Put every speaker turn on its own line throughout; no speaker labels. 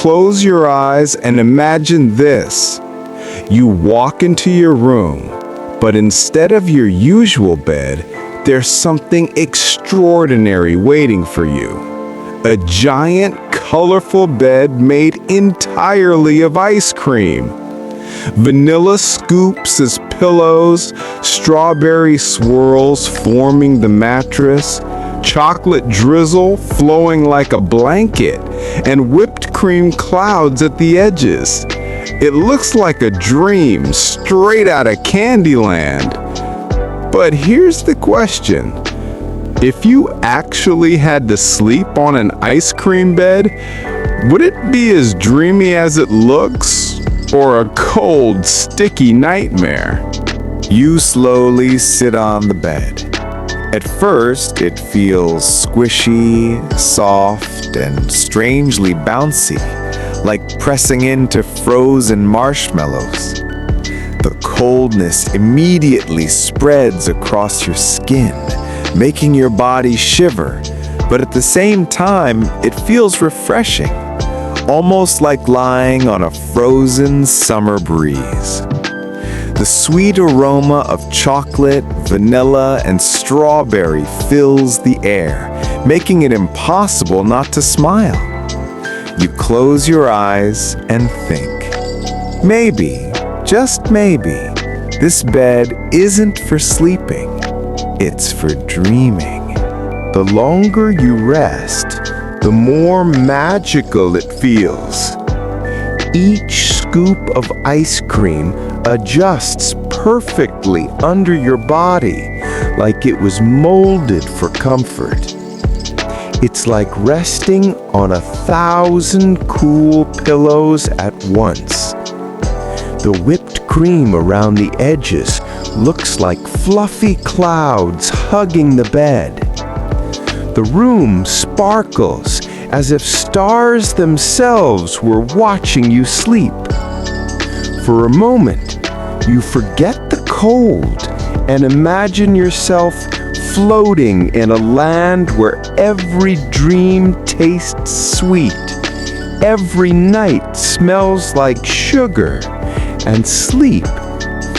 close your eyes and imagine this. You walk into your room, but instead of your usual bed, there's something extraordinary waiting for you. A giant, colorful bed made entirely of ice cream. Vanilla scoops as pillows, strawberry swirls forming the mattress, chocolate drizzle flowing like a blanket, and whipped cream clouds at the edges. It looks like a dream straight out of Candyland. But here's the question. If you actually had to sleep on an ice cream bed, would it be as dreamy as it looks, or a cold, sticky nightmare?
You slowly sit on the bed. At first, it feels squishy, soft, and strangely bouncy, like pressing into frozen marshmallows. The coldness immediately spreads across your skin, making your body shiver, but at the same time, it feels refreshing, almost like lying on a frozen summer breeze. The sweet aroma of chocolate, vanilla, and strawberry fills the air, making it impossible not to smile. You close your eyes and think, maybe, just maybe, this bed isn't for sleeping, it's for dreaming. The longer you rest, the more magical it feels. Each scoop of ice cream adjusts perfectly under your body, like it was molded for comfort. It's like resting on 1,000 cool pillows at once. The whipped cream around the edges looks like fluffy clouds hugging the bed. The room sparkles as if stars themselves were watching you sleep. For a moment, you forget the cold and imagine yourself floating in a land where every dream tastes sweet, every night smells like sugar, and sleep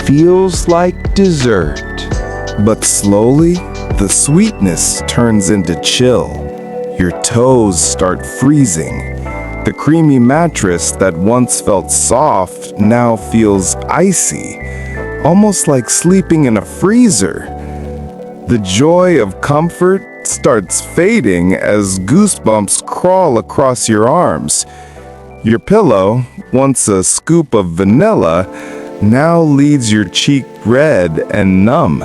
feels like dessert. But slowly, the sweetness turns into chill. Your toes start freezing. The creamy mattress that once felt soft now feels icy, almost like sleeping in a freezer. The joy of comfort starts fading as goosebumps crawl across your arms. Your pillow, once a scoop of vanilla, now leaves your cheek red and numb.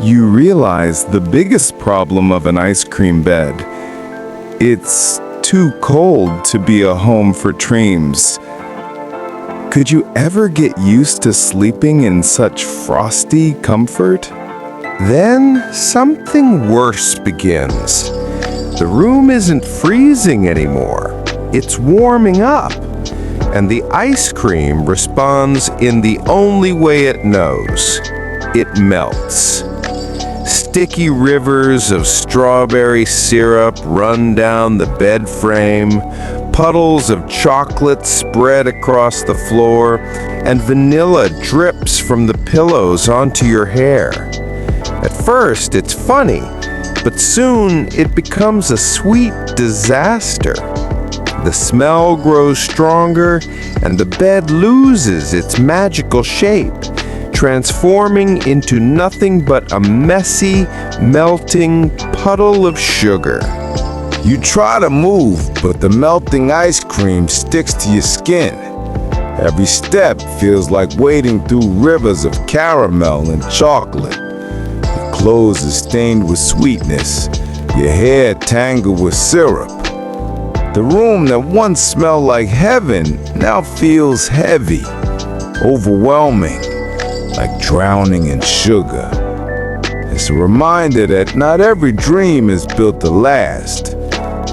You realize the biggest problem of an ice cream bed. It's too cold to be a home for dreams. Could you ever get used to sleeping in such frosty comfort? Then something worse begins. The room isn't freezing anymore. It's warming up, and the ice cream responds in the only way it knows. It melts. Sticky rivers of strawberry syrup run down the bed frame, puddles of chocolate spread across the floor, and vanilla drips from the pillows onto your hair. At first, it's funny, but soon it becomes a sweet disaster. The smell grows stronger, and the bed loses its magical shape, transforming into nothing but a messy, melting puddle of sugar. You try to move, but the melting ice cream sticks to your skin. Every step feels like wading through rivers of caramel and chocolate. Your clothes are stained with sweetness, your hair tangled with syrup. The room that once smelled like heaven now feels heavy, overwhelming, like drowning in sugar. It's a reminder that not every dream is built to last,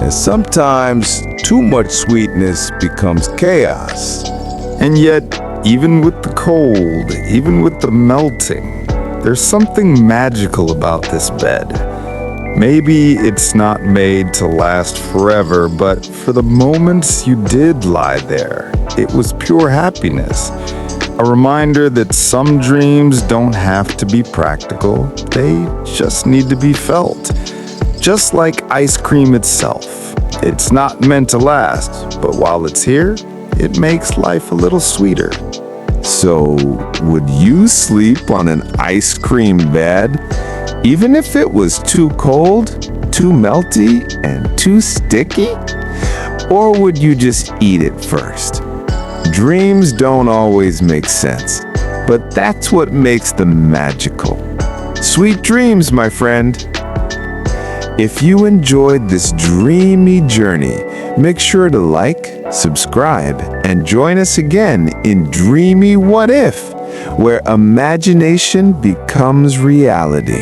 and sometimes too much sweetness becomes chaos. And yet, even with the cold, even with the melting, there's something magical about this bed. Maybe it's not made to last forever, but for the moments you did lie there, it was pure happiness. A reminder that some dreams don't have to be practical, they just need to be felt. Just like ice cream itself. It's not meant to last, but while it's here, it makes life a little sweeter. So, would you sleep on an ice cream bed, even if it was too cold, too melty, and too sticky? Or would you just eat it first? Dreams don't always make sense, but that's what makes them magical. Sweet dreams, my friend. If you enjoyed this dreamy journey, make sure to like, subscribe, and join us again in Dreamy What If, where imagination becomes reality.